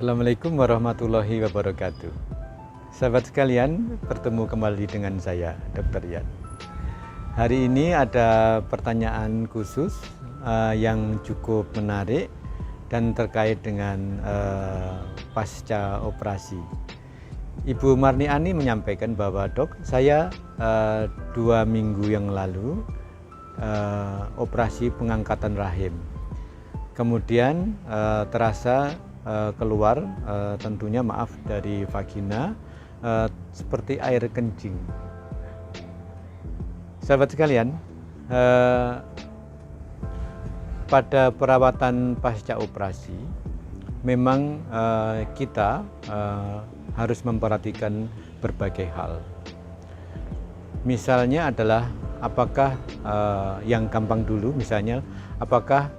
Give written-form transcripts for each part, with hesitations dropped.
Assalamualaikum warahmatullahi wabarakatuh. Sahabat sekalian, bertemu kembali dengan saya, Dr. Ian. Hari ini ada pertanyaan khusus yang cukup menarik dan terkait dengan pasca operasi. Ibu Marniani menyampaikan bahwa dok, saya 2 minggu yang lalu operasi pengangkatan rahim. Kemudian terasa keluar tentunya maaf dari vagina seperti air kencing. Sahabat sekalian, pada perawatan pasca operasi memang kita harus memperhatikan berbagai hal. Misalnya adalah apakah yang gampang dulu, misalnya apakah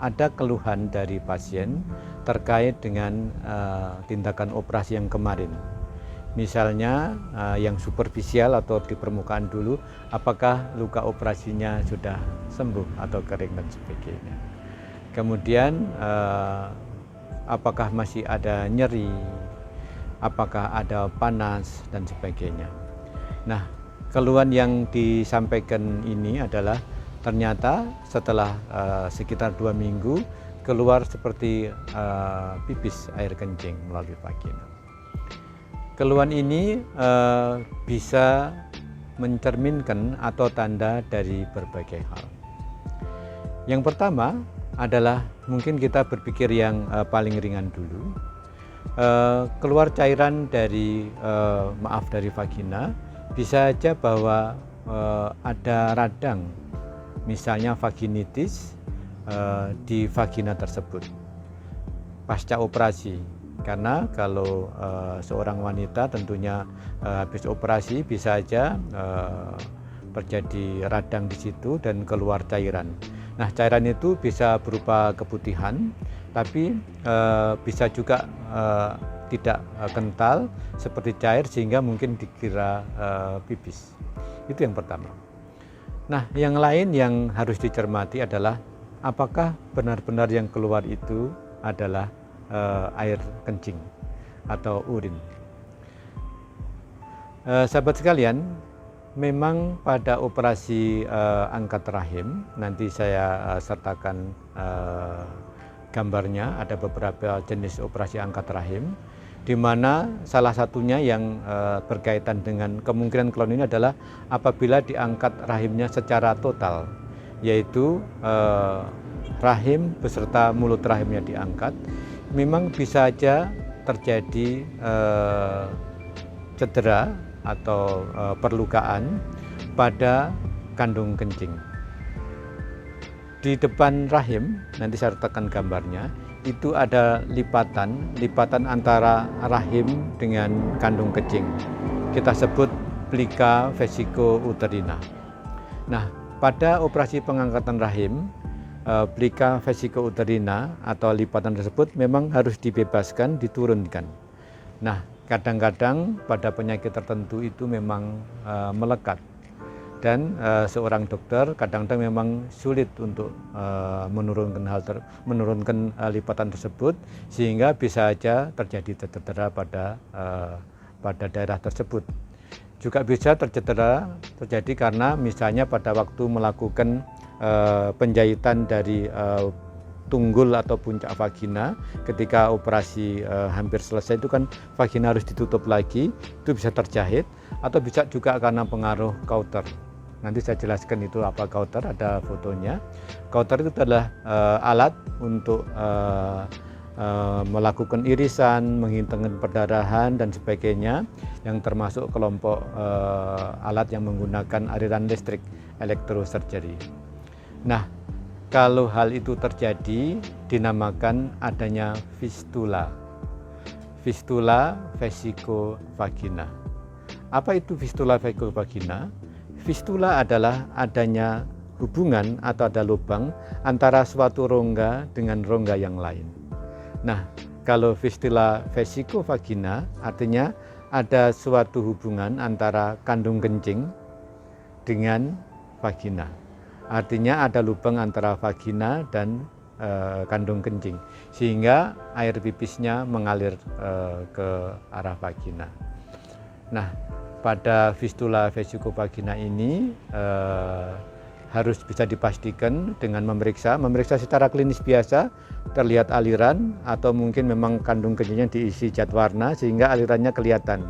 ada keluhan dari pasien terkait dengan tindakan operasi yang kemarin. Misalnya yang superficial atau di permukaan dulu, apakah luka operasinya sudah sembuh atau kering dan sebagainya. Kemudian apakah masih ada nyeri, apakah ada panas dan sebagainya. Nah, keluhan yang disampaikan ini adalah ternyata setelah sekitar 2 minggu keluar seperti pipis air kencing melalui vagina. Keluhan ini bisa mencerminkan atau tanda dari berbagai hal. Yang pertama adalah mungkin kita berpikir yang paling ringan dulu. Keluar cairan dari dari vagina, bisa saja bahwa ada radang, misalnya vaginitis di vagina tersebut pasca operasi. Karena kalau seorang wanita tentunya habis operasi bisa saja terjadi radang di situ dan keluar cairan. Nah, cairan itu bisa berupa keputihan, tapi bisa juga tidak kental seperti cair sehingga mungkin dikira pipis. Itu yang pertama. Nah, yang lain yang harus dicermati adalah apakah benar-benar yang keluar itu adalah air kencing atau urin. Sahabat sekalian, memang pada operasi angkat rahim, nanti saya sertakan gambarnya, ada beberapa jenis operasi angkat rahim, di mana salah satunya yang berkaitan dengan kemungkinan keluhan ini adalah apabila diangkat rahimnya secara total, yaitu rahim beserta mulut rahimnya diangkat. Memang bisa saja terjadi cedera atau perlukaan pada kandung kencing. Di depan rahim, nanti saya letakkan gambarnya, itu ada lipatan antara rahim dengan kandung kencing. Kita sebut plica vesicouterina. Nah, pada operasi pengangkatan rahim, plica vesicouterina atau lipatan tersebut memang harus dibebaskan, diturunkan. Nah, kadang-kadang pada penyakit tertentu itu memang melekat. Dan seorang dokter kadang-kadang memang sulit untuk menurunkan lipatan tersebut, sehingga bisa saja terjadi cedera pada daerah tersebut. Juga bisa terjadi karena misalnya pada waktu melakukan penjahitan dari tunggul atau puncak vagina, ketika operasi hampir selesai itu kan vagina harus ditutup lagi, itu bisa terjahit, atau bisa juga karena pengaruh Cauter. Nanti saya jelaskan itu apa Cauter, ada fotonya. Cauter itu adalah alat untuk melakukan irisan, menghitungkan perdarahan dan sebagainya, yang termasuk kelompok alat yang menggunakan aliran listrik, elektrosurgery. Nah, kalau hal itu terjadi, dinamakan adanya fistula. Fistula vesicovagina. Apa itu fistula vesicovagina? Fistula adalah adanya hubungan atau ada lubang antara suatu rongga dengan rongga yang lain. Nah, kalau fistula vesicovagina artinya ada suatu hubungan antara kandung kencing dengan vagina. Artinya ada lubang antara vagina dan kandung kencing, sehingga air pipisnya mengalir ke arah vagina. Nah, pada fistula vesicovagina ini harus bisa dipastikan dengan memeriksa secara klinis biasa, terlihat aliran atau mungkin memang kandung kencingnya diisi zat warna sehingga alirannya kelihatan.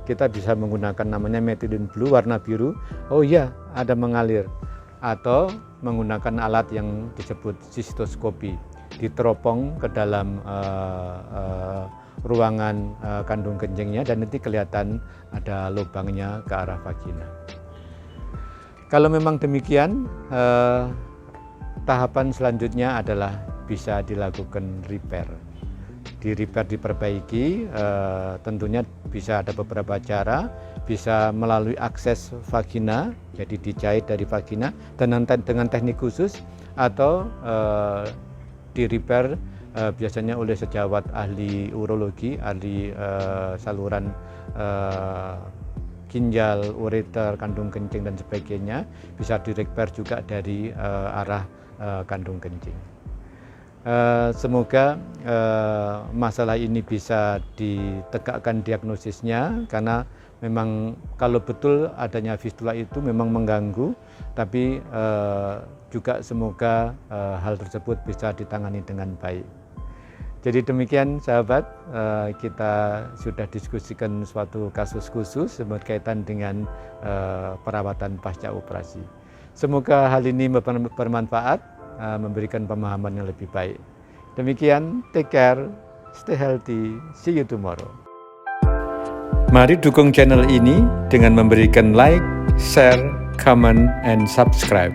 Kita bisa menggunakan namanya methylene blue, warna biru, oh iya ada mengalir, atau menggunakan alat yang disebut sistoskopi, diteropong ke dalam ruangan kandung kencingnya dan nanti kelihatan ada lubangnya ke arah vagina. Kalau memang demikian, tahapan selanjutnya adalah bisa dilakukan repair. Diperbaiki, tentunya bisa ada beberapa cara, bisa melalui akses vagina, jadi dijahit dari vagina dengan teknik khusus, atau di repair biasanya oleh sejawat ahli urologi, ahli saluran ginjal, ureter, kandung kencing dan sebagainya, bisa di repair juga dari arah kandung kencing. Semoga masalah ini bisa ditegakkan diagnosisnya, karena memang kalau betul adanya fistula itu memang mengganggu, tapi juga semoga hal tersebut bisa ditangani dengan baik. Jadi demikian sahabat, kita sudah diskusikan suatu kasus khusus berkaitan dengan perawatan pasca operasi. Semoga hal ini bermanfaat, memberikan pemahaman yang lebih baik. Demikian, take care, stay healthy, see you tomorrow. Mari dukung channel ini dengan memberikan like, share, comment, and subscribe.